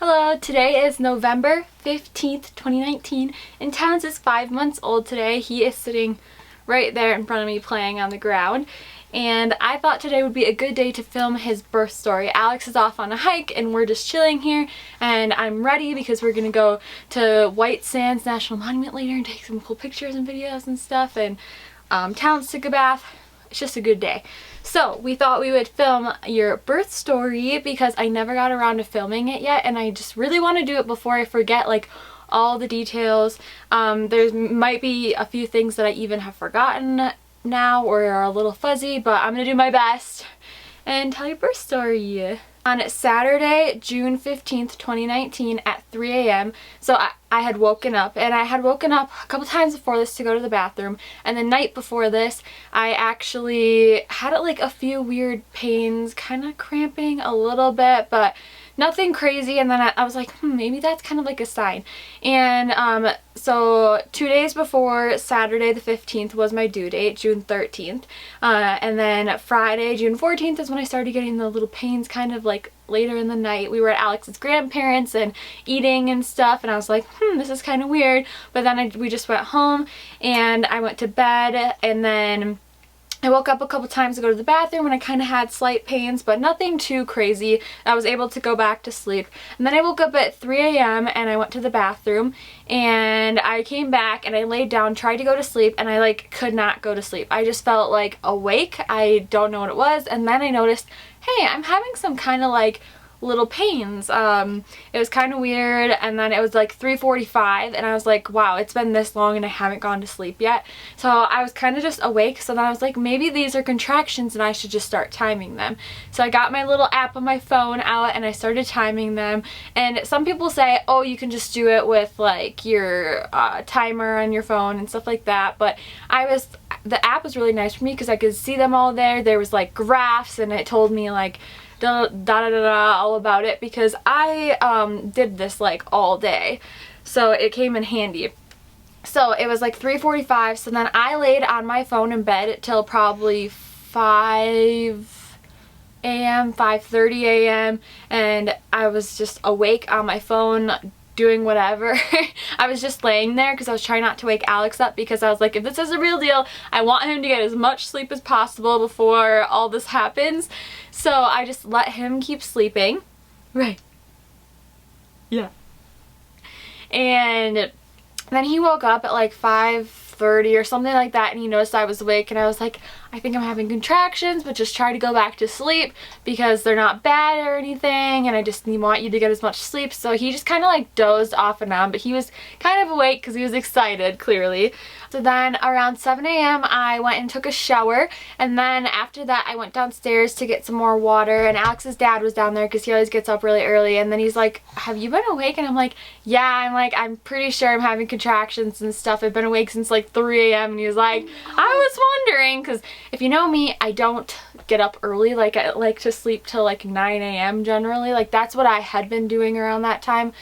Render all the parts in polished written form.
Hello, today is November 15th, 2019, and Towns is 5 months old today. He is sitting right there in front of me playing on the ground, and I thought today would be a good day to film his birth story. Alex is off on a hike and we're just chilling here, and I'm ready because we're gonna go to White Sands National Monument later and take some cool pictures and videos and stuff, and Towns took a bath. It's just a good day. So we thought we would film your birth story because I never got around to filming it yet, and I just really want to do it before I forget like all the details. There might be a few things that I even have forgotten now or are a little fuzzy, but I'm gonna do my best and tell your birth story. On Saturday, June 15th, 2019 at 3 a.m. So I had woken up, and I had woken up a couple times before this to go to the bathroom, and the night before this I actually had like a few weird pains, kind of cramping a little bit, but nothing crazy, and then I was like, maybe that's kind of like a sign. And so 2 days before Saturday the 15th was my due date, June 13th, and then Friday, June 14th is when I started getting the little pains kind of like later in the night. We were at Alex's grandparents and eating and stuff, and I was like, this is kind of weird, but then we just went home and I went to bed, and then I woke up a couple times to go to the bathroom and I kind of had slight pains, but nothing too crazy. I was able to go back to sleep. And then I woke up at 3 a.m. and I went to the bathroom, and I came back and I laid down, tried to go to sleep, and I like could not go to sleep. I just felt like awake. I don't know what it was. And then I noticed, hey, I'm having some kind of like little pains. It was kind of weird, and then it was like 3:45 and I was like, wow, it's been this long and I haven't gone to sleep yet. So I was kind of just awake, so then I was like, maybe these are contractions and I should just start timing them. So I got my little app on my phone out and I started timing them, and some people say, oh, you can just do it with like your timer on your phone and stuff like that, but the app was really nice for me because I could see them all there. There was like graphs and it told me like all about it because I did this like all day, so it came in handy. So it was like 3:45, so then I laid on my phone in bed till probably 5 a.m. 5:30 a.m. and I was just awake on my phone doing whatever. I was just laying there because I was trying not to wake Alex up, because I was like, if this is a real deal, I want him to get as much sleep as possible before all this happens. So I just let him keep sleeping. Right. Yeah. And then he woke up at like 5:30 or something like that, and he noticed I was awake, and I was like, I think I'm having contractions, but just try to go back to sleep because they're not bad or anything, and I just want you to get as much sleep. So he just kind of like dozed off and on, but he was kind of awake because he was excited, clearly. So then around 7 a.m. I went and took a shower, and then after that I went downstairs to get some more water, and Alex's dad was down there because he always gets up really early, and then he's like, have you been awake? And I'm like, yeah. I'm pretty sure I'm having contractions and stuff. I've been awake since like 3 a.m. and he was like, I was wondering, because if you know me, I don't get up early. Like, I like to sleep till like 9 a.m. generally. Like, that's what I had been doing around that time.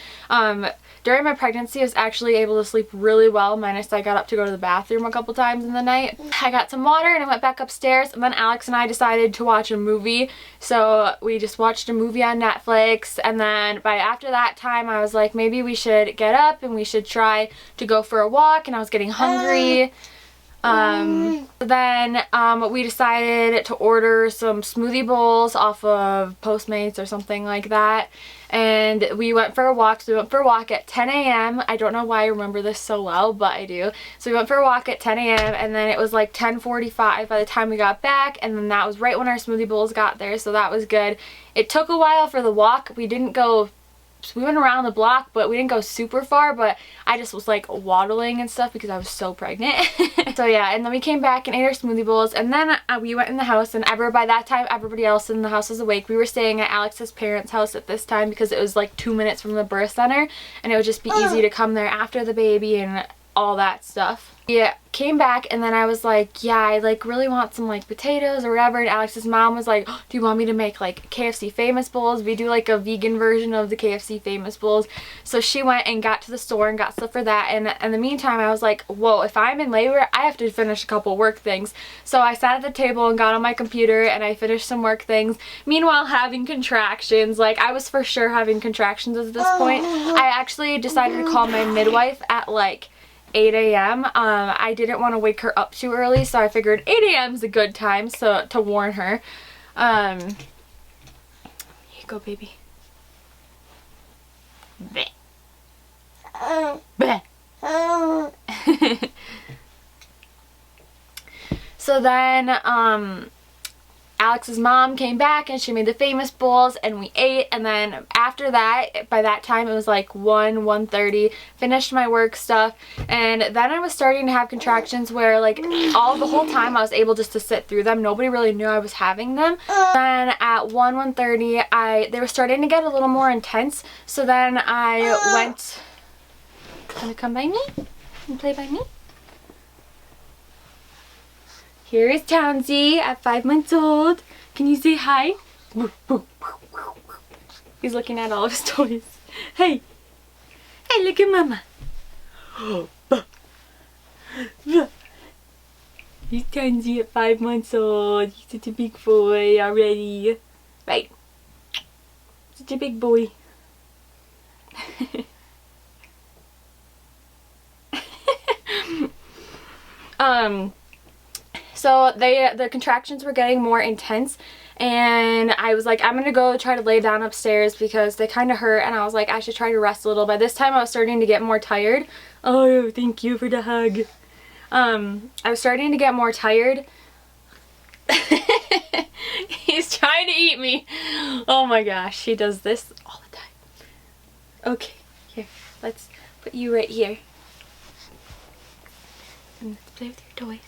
During my pregnancy, I was actually able to sleep really well, minus I got up to go to the bathroom a couple times in the night. I got some water and I went back upstairs, and then Alex and I decided to watch a movie. So we just watched a movie on Netflix, and then after that time I was like, maybe we should get up and we should try to go for a walk, and I was getting hungry. Then we decided to order some smoothie bowls off of Postmates or something like that, and we went for a walk. So we went for a walk at 10 a.m. I don't know why I remember this so well, but I do. So we went for a walk at 10 a.m. and then it was like 10:45 by the time we got back, and then that was right when our smoothie bowls got there, so that was good. It took a while for the walk. We went around the block, but we didn't go super far, but I just was like waddling and stuff because I was so pregnant. So yeah, and then we came back and ate our smoothie bowls, and then we went in the house, and by that time everybody else in the house was awake. We were staying at Alex's parents' house at this time because it was like 2 minutes from the birth center, and it would just be easy to come there after the baby and all that stuff. Yeah, came back and then I was like, yeah, I like really want some like potatoes or whatever, and Alex's mom was like, oh, do you want me to make like KFC famous bowls? We do like a vegan version of the KFC famous bowls. So she went and got to the store and got stuff for that, and in the meantime I was like, whoa, if I'm in labor I have to finish a couple work things. So I sat at the table and got on my computer and I finished some work things, meanwhile having contractions. Like, I was for sure having contractions at this point. I actually decided to call my midwife at like 8 a.m. I didn't want to wake her up too early, so I figured 8 a.m. is a good time to warn her. Here you go, baby. Bleh. Bleh. So then Alex's mom came back and she made the famous bowls and we ate, and then after that, by that time it was like 1:30, finished my work stuff, and then I was starting to have contractions where like the whole time I was able just to sit through them. Nobody really knew I was having them. Then at 1:30 they were starting to get a little more intense, so then I went, "Wanna come by me and play by me?" Here is Townsy at 5 months old. Can you say hi? He's looking at all of his toys. Hey! Hey, look at Mama! He's Townsy at 5 months old. He's such a big boy already. Right. Such a big boy. So the contractions were getting more intense, and I was like, I'm gonna go try to lay down upstairs because they kind of hurt, and I was like, I should try to rest a little. By this time I was starting to get more tired. Oh, thank you for the hug. I was starting to get more tired. He's trying to eat me. Oh my gosh, he does this all the time. Okay, here, let's put you right here. And let's play with your toys.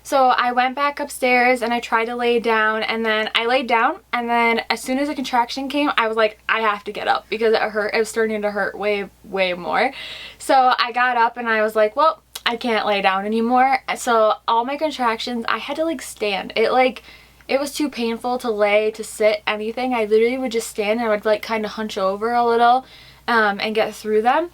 So I went back upstairs and I tried to lay down, and then I laid down, and then as soon as a contraction came, I was like, I have to get up because it hurt. It was starting to hurt way more. So I got up and I was like, well, I can't lay down anymore. So all my contractions, I had to like stand. It was too painful to lay, to sit, anything. I literally would just stand and I would like kind of hunch over a little and get through them.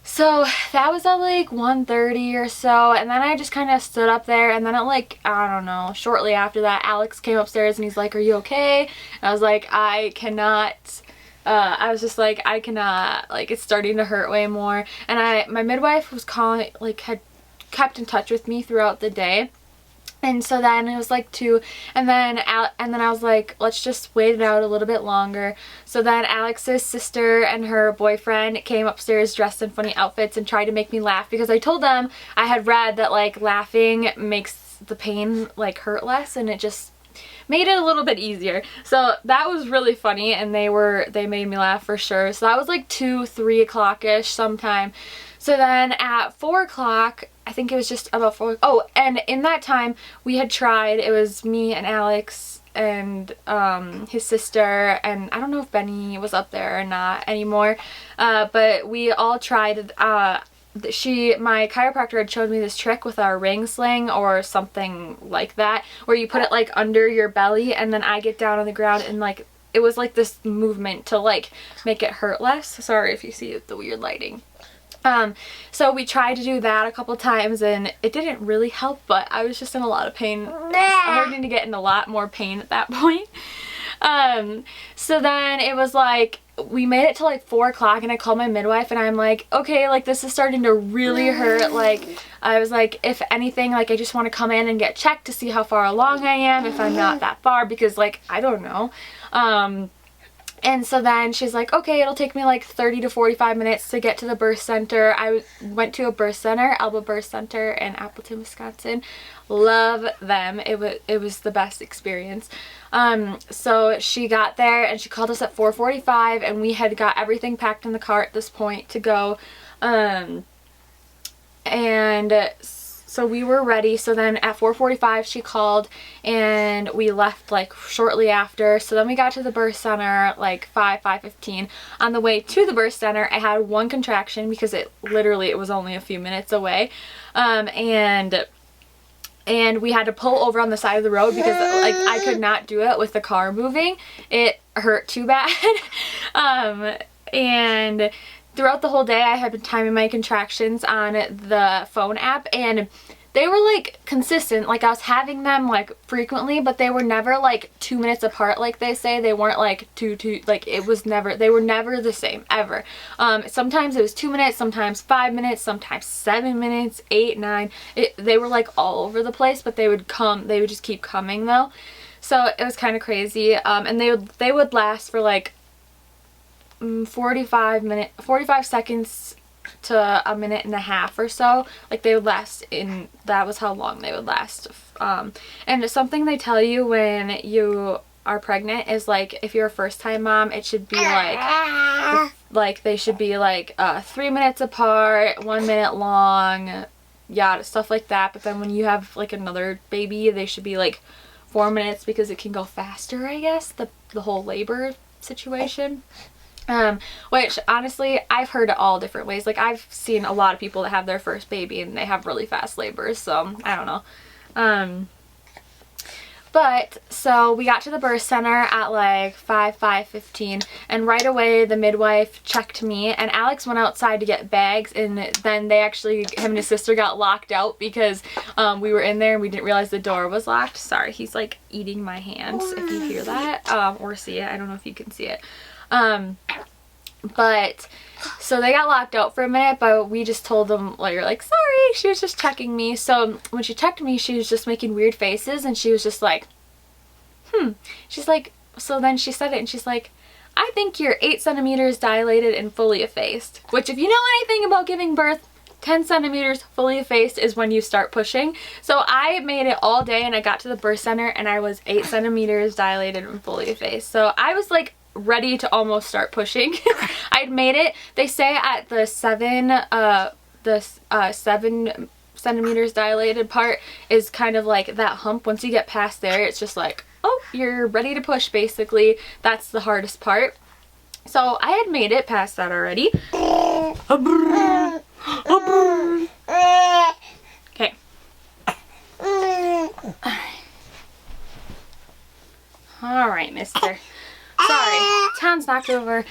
So that was at like 1:30 or so, and then I just kind of stood up there, and then at like, I don't know, shortly after that, Alex came upstairs and he's like, are you okay? And I was like, I cannot. I was just like, I cannot, like, it's starting to hurt way more. And my midwife was calling, like, had kept in touch with me throughout the day. And so then it was like 2, and then I was like, let's just wait it out a little bit longer. So then Alex's sister and her boyfriend came upstairs dressed in funny outfits and tried to make me laugh, because I told them I had read that like laughing makes the pain like hurt less, and it just made it a little bit easier. So that was really funny, and they made me laugh for sure. So that was like 2-3 o'clock-ish sometime. So then at 4 o'clock, I think it was just about 4. Oh, and in that time we had tried, it was me and Alex and his sister, and I don't know if Benny was up there or not anymore, but we all tried. My chiropractor had showed me this trick with our ring sling or something like that, where you put it like under your belly, and then I get down on the ground, and like it was like this movement to like make it hurt less. Sorry if you see the weird lighting. So we tried to do that a couple times and it didn't really help, but I was just in a lot of pain, starting to get in a lot more pain at that point. So then it was like, we made it to like 4 o'clock, and I called my midwife and I'm like, okay, like this is starting to really hurt. Like, I was like, if anything, like I just want to come in and get checked to see how far along I am, if I'm not that far, because like, I don't know. And so then she's like, okay, it'll take me like 30 to 45 minutes to get to the birth center. I went to a birth center, Alba Birth Center in Appleton, Wisconsin. Love them. It was the best experience. So she got there and she called us at 4:45, and we had got everything packed in the car at this point to go. And so we were ready. So then at 4:45 she called and we left like shortly after. So then we got to the birth center like 5:15. On the way to the birth center I had one contraction because it was only a few minutes away. And we had to pull over on the side of the road because like I could not do it with the car moving. It hurt too bad. And throughout the whole day I had been timing my contractions on the phone app, and they were like consistent. Like I was having them like frequently, but they were never like 2 minutes apart like they say. They weren't like like it was never, they were never the same ever. Sometimes it was 2 minutes, sometimes 5 minutes, sometimes 7 minutes, 8, 9. They were like all over the place, but they would just keep coming though. So it was kind of crazy. And they would last for like 45 seconds to a minute and a half or so. Like they would last that was how long they would last. And something they tell you when you are pregnant is like if you're a first time mom, it should be like they should be like 3 minutes apart, 1 minute long, yeah, stuff like that. But then when you have like another baby, they should be like 4 minutes because it can go faster, I guess, the whole labor situation. Which honestly I've heard it all different ways. Like I've seen a lot of people that have their first baby and they have really fast labors, so I don't know. But so we got to the birth center at like 5:15, and right away the midwife checked me, and Alex went outside to get bags, and then him and his sister got locked out because we were in there and we didn't realize the door was locked. Sorry, he's like eating my hands if you hear that or see it. I don't know if you can see it. But so they got locked out for a minute, but we just told them later, like, sorry, she was just checking me. So when she checked me, she was just making weird faces, and she was just like, she's like, so then she said it, and she's like, I think you're 8 centimeters dilated and fully effaced. Which, if you know anything about giving birth, 10 centimeters fully effaced is when you start pushing. So I made it all day, and I got to the birth center and I was 8 centimeters dilated and fully effaced. So I was like ready to almost start pushing. I'd made it. They say at the 7 centimeters dilated part is kind of like that hump. Once you get past there, it's just like, oh, you're ready to push basically. That's the hardest part. So I had made it past that already. Okay. Alright, mister. Sorry, Tom's knocked over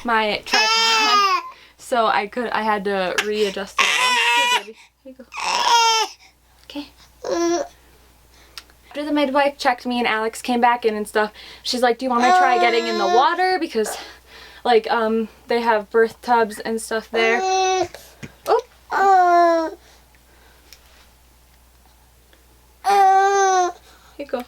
my tripod, so I had to readjust it all. Here, baby. Here you go. Okay. After the midwife checked me and Alex came back in and stuff, she's like, do you want to try getting in the water? Because, like, they have birth tubs and stuff there. Oh. Here you go.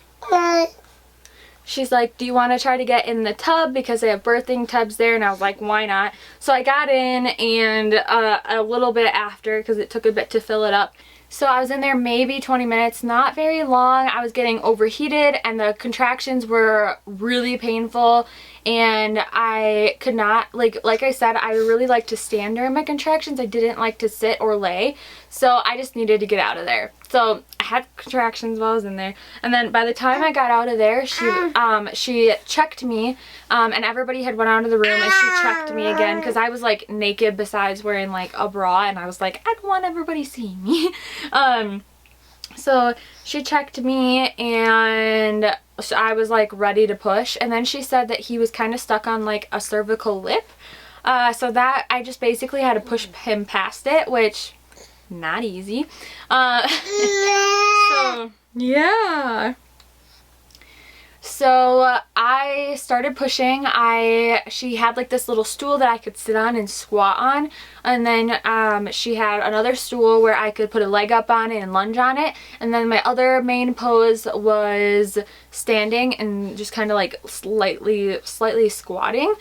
She's like, do you want to try to get in the tub because they have birthing tubs there? And I was like, why not? So I got in, and a little bit after, because it took a bit to fill it up. So I was in there maybe 20 minutes, not very long. I was getting overheated and the contractions were really painful, and I could not, like I said, I really like to stand during my contractions. I didn't like to sit or lay, so I just needed to get out of there. So I had contractions while I was in there, and then by the time I got out of there, she checked me, and everybody had went out of the room, and she checked me again because I was like naked besides wearing like a bra, and I was like, I don't want everybody seeing me. So she checked me, and so I was like ready to push, and then she said that he was kind of stuck on like a cervical lip, so that I just basically had to push him past it, which not easy. So yeah. So I started pushing. She had like this little stool that I could sit on and squat on, and then she had another stool where I could put a leg up on it and lunge on it, and then my other main pose was standing and just kind of like slightly squatting.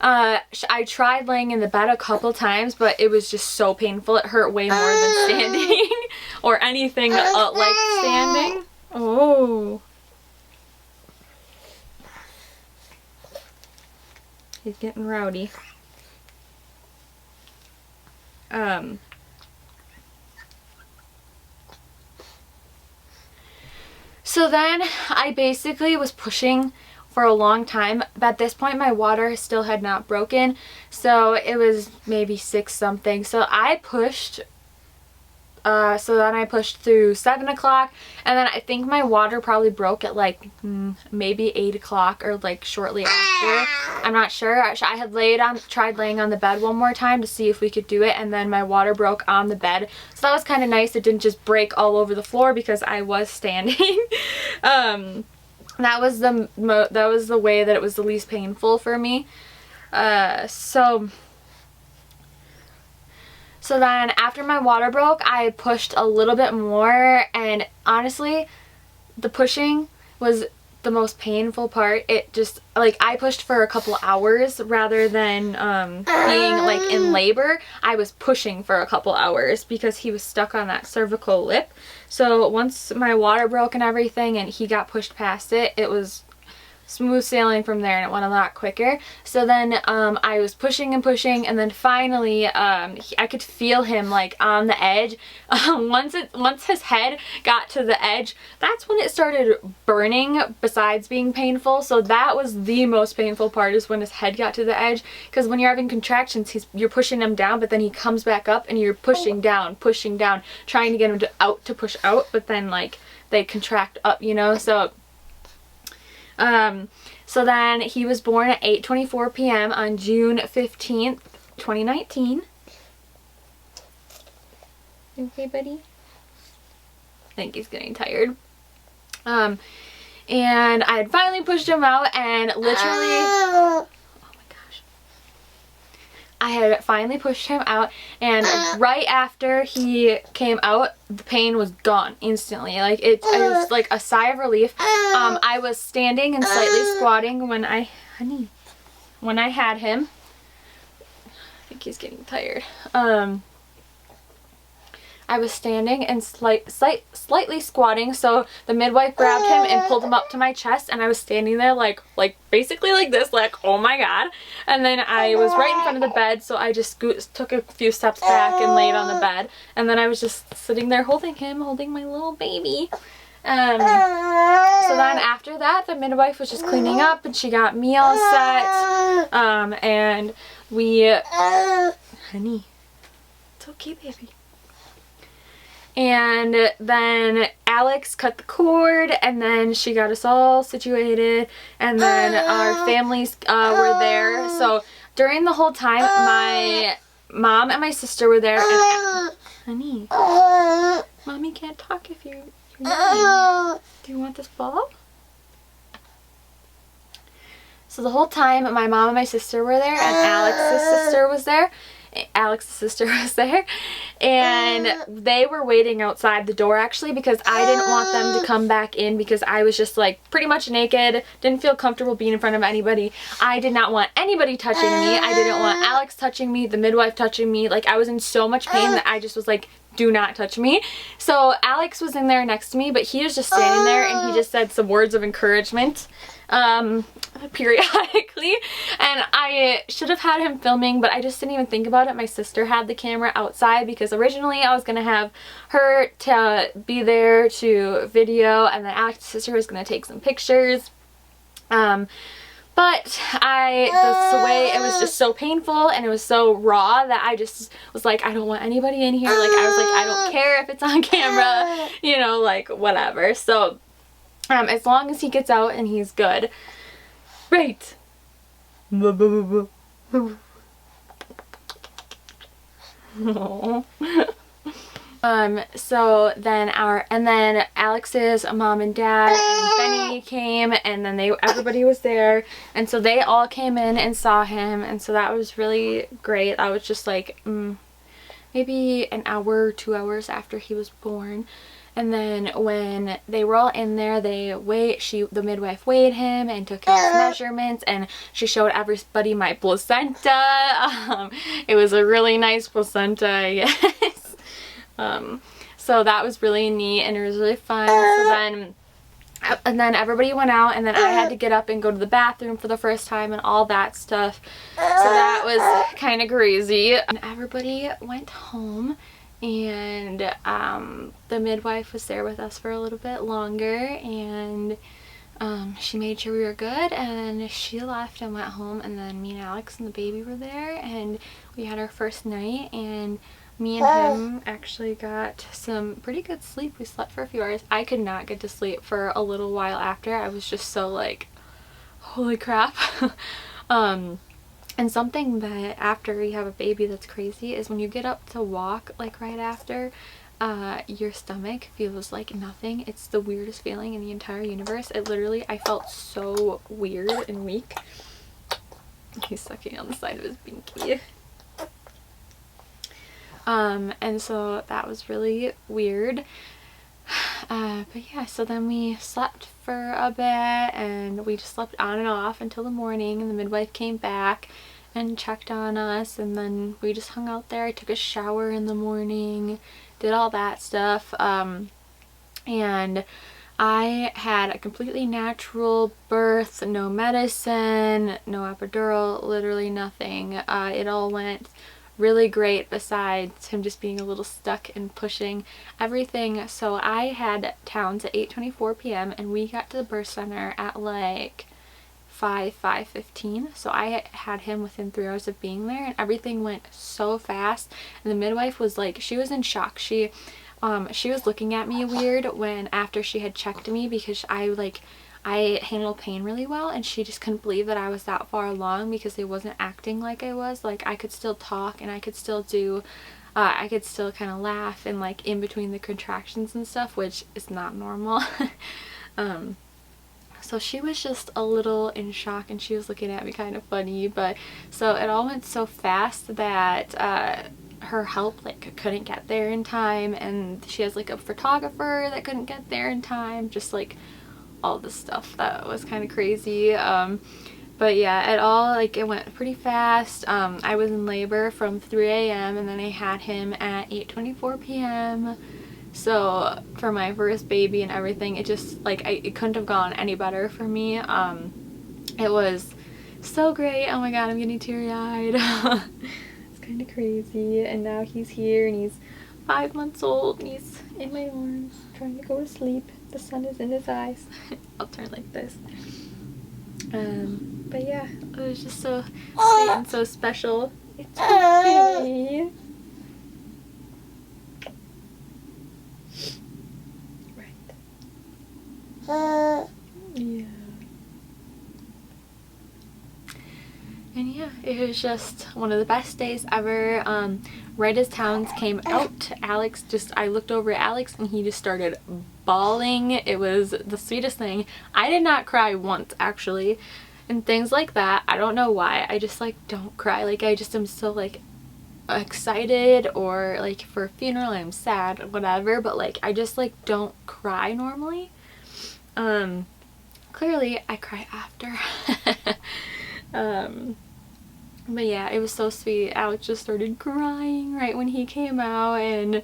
I tried laying in the bed a couple times, but it was just so painful. It hurt way more than standing or anything like standing. Oh. He's getting rowdy. So then I basically was pushing for a long time. At this point my water still had not broken, so it was maybe 6 something. So I pushed then I pushed through 7 o'clock, and then I think my water probably broke at like maybe 8 o'clock or like shortly after. I'm not sure. I had tried laying on the bed one more time to see if we could do it, and then my water broke on the bed. So that was kind of nice. It didn't just break all over the floor because I was standing. That was the way that it was the least painful for me. So then after my water broke, I pushed a little bit more, and honestly, the pushing was the most painful part. It just, like, I pushed for a couple hours rather than being like in labor. I was pushing for a couple hours because he was stuck on that cervical lip. So once my water broke and everything and he got pushed past it, it was smooth sailing from there, and it went a lot quicker. So then I was pushing and pushing, and then finally I could feel him like on the edge. Once his head got to the edge, that's when it started burning besides being painful. So that was the most painful part, is when his head got to the edge, because when you're having contractions you're pushing him down, but then he comes back up and you're pushing down, trying to get him to push out, but then like they contract up, you know. So then he was born at 8:24 p.m. on June 15th, 2019. Okay, buddy? I think he's getting tired. And I had finally pushed him out, and literally, I had finally pushed him out, and right after he came out, the pain was gone instantly. Like it was like a sigh of relief. I was standing and slightly squatting when I had him. I think he's getting tired. I was standing and slightly squatting, so the midwife grabbed him and pulled him up to my chest, and I was standing there like basically like this, like, oh my god. And then I was right in front of the bed, so I just took a few steps back and laid on the bed, and then I was just sitting there holding my little baby. So then after that, the midwife was just cleaning up, and she got me all set, and honey, it's okay, baby. And then Alex cut the cord, and then she got us all situated, and then our families were there. So during the whole time, my mom and my sister were there. And honey, mommy can't talk if you're not. Do you want this ball? So the whole time, my mom and my sister were there, and Alex's sister was there, and they were waiting outside the door actually, because I didn't want them to come back in, because I was just like pretty much naked, didn't feel comfortable being in front of anybody. I did not want anybody touching me. I didn't want Alex touching me, the midwife touching me. Like, I was in so much pain that I just was like, do not touch me. So Alex was in there next to me, but he was just standing there, and he just said some words of encouragement periodically, and I should have had him filming, but I just didn't even think about it. My sister had the camera outside, because originally I was gonna have her to be there to video, and then Alex's sister was gonna take some pictures. But the way it was just so painful, and it was so raw, that I just was like, I don't want anybody in here. Like, I was like, I don't care if it's on camera, you know, like, whatever. So as long as he gets out and he's good. Right. So then Alex's mom and dad and Benny came, and then everybody was there, and so they all came in and saw him, and so that was really great. I was just like maybe an hour, 2 hours after he was born. And then when they were all in there, the midwife weighed him and took his measurements, and she showed everybody my placenta. It was a really nice placenta, I guess. So that was really neat, and it was really fun. And then everybody went out, and then I had to get up and go to the bathroom for the first time and all that stuff. So that was kind of crazy. And everybody went home, and the midwife was there with us for a little bit longer, and she made sure we were good, and she left and went home, and then me and Alex and the baby were there, and we had our first night, and me and him actually got some pretty good sleep. We slept for a few hours. I could not get to sleep for a little while after. I was just so like, holy crap. And something that after you have a baby that's crazy is when you get up to walk, like right after, your stomach feels like nothing. It's the weirdest feeling in the entire universe. It literally, I felt so weird and weak. He's sucking on the side of his binky. And so that was really weird. But yeah, so then we slept for a bit, and we just slept on and off until the morning, and the midwife came back and checked on us, and then we just hung out there. I took a shower in the morning, did all that stuff, and I had a completely natural birth, no medicine, no epidural, literally nothing. It all went really great besides him just being a little stuck and pushing everything. So I had Towns at 8:24 p.m. and we got to the birth center at like 5:15. So I had him within 3 hours of being there, and everything went so fast. And the midwife was like, she was in shock. She was looking at me weird when after she had checked me, because I handle pain really well, and she just couldn't believe that I was that far along, because I wasn't acting like I was. Like, I could still talk, and I could still do, I could still kind of laugh and like in between the contractions and stuff, which is not normal. So she was just a little in shock, and she was looking at me kind of funny. But so it all went so fast that her help like couldn't get there in time, and she has like a photographer that couldn't get there in time, just like all this stuff that was kind of crazy. But yeah, it went pretty fast. I was in labor from 3 a.m. and then I had him at 8:24 p.m. So for my first baby and everything, it just like it couldn't have gone any better for me. It was so great. Oh my god, I'm getting teary-eyed. It's kind of crazy. And now he's here, and he's 5 months old, and he's in my arms trying to go to sleep. The sun is in his eyes. I'll turn like this. But yeah, it was just so sweet and so special. It's okay. Right. Yeah. And yeah, it was just one of the best days ever. Right as Towns came out, I looked over at Alex, and he just started bawling. It was the sweetest thing. I did not cry once, actually. And things like that, I don't know why. I just like don't cry. Like, I just am so like excited, or like for a funeral I'm sad or whatever, but like I just like don't cry normally. Clearly I cry after. But yeah, it was so sweet. Alex just started crying right when he came out, and it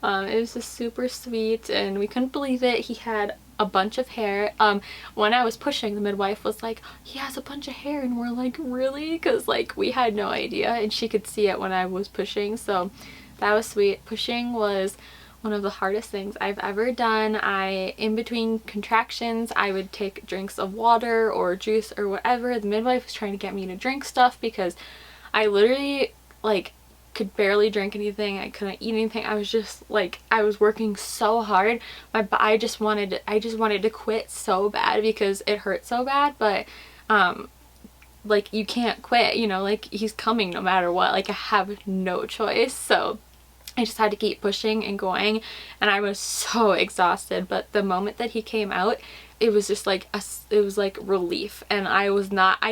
was just super sweet, and we couldn't believe it. He had a bunch of hair. When I was pushing, the midwife was like, he has a bunch of hair, and we're like, really? Because like we had no idea, and she could see it when I was pushing, so that was sweet. Pushing was one of the hardest things I've ever done. In between contractions, I would take drinks of water or juice or whatever. The midwife was trying to get me to drink stuff because I literally like could barely drink anything. I couldn't eat anything. I was just like, I was working so hard. I just wanted to quit so bad because it hurt so bad, but like you can't quit, you know, like he's coming no matter what. Like I have no choice. So I just had to keep pushing and going, and I was so exhausted. But the moment that he came out, it was just like it was like relief, and I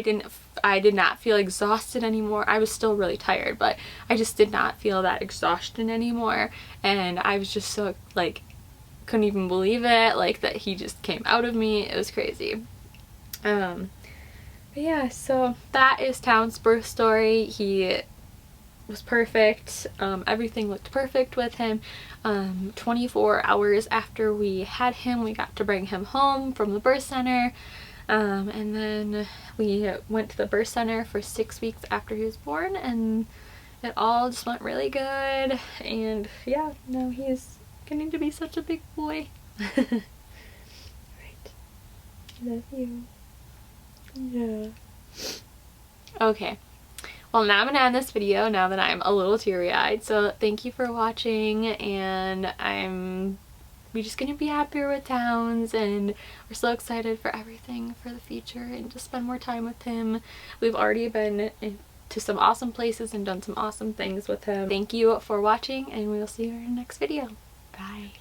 did not feel exhausted anymore. I was still really tired, but I just did not feel that exhaustion anymore, and I was just so like couldn't even believe it, like that he just came out of me. It was crazy. But yeah, so that is Towns' birth story. He was perfect. Everything looked perfect with him. 24 hours after we had him, we got to bring him home from the birth center, and then we went to the birth center for 6 weeks after he was born, and it all just went really good, and yeah, now he's getting to be such a big boy. Right. Love you. Yeah. Okay. Well, now I'm gonna end this video now that I'm a little teary-eyed. So thank you for watching, and we're just gonna be happier with Towns, and we're so excited for everything for the future and to spend more time with him. We've already been to some awesome places and done some awesome things with him. Thank you for watching, and we will see you in the next video. Bye.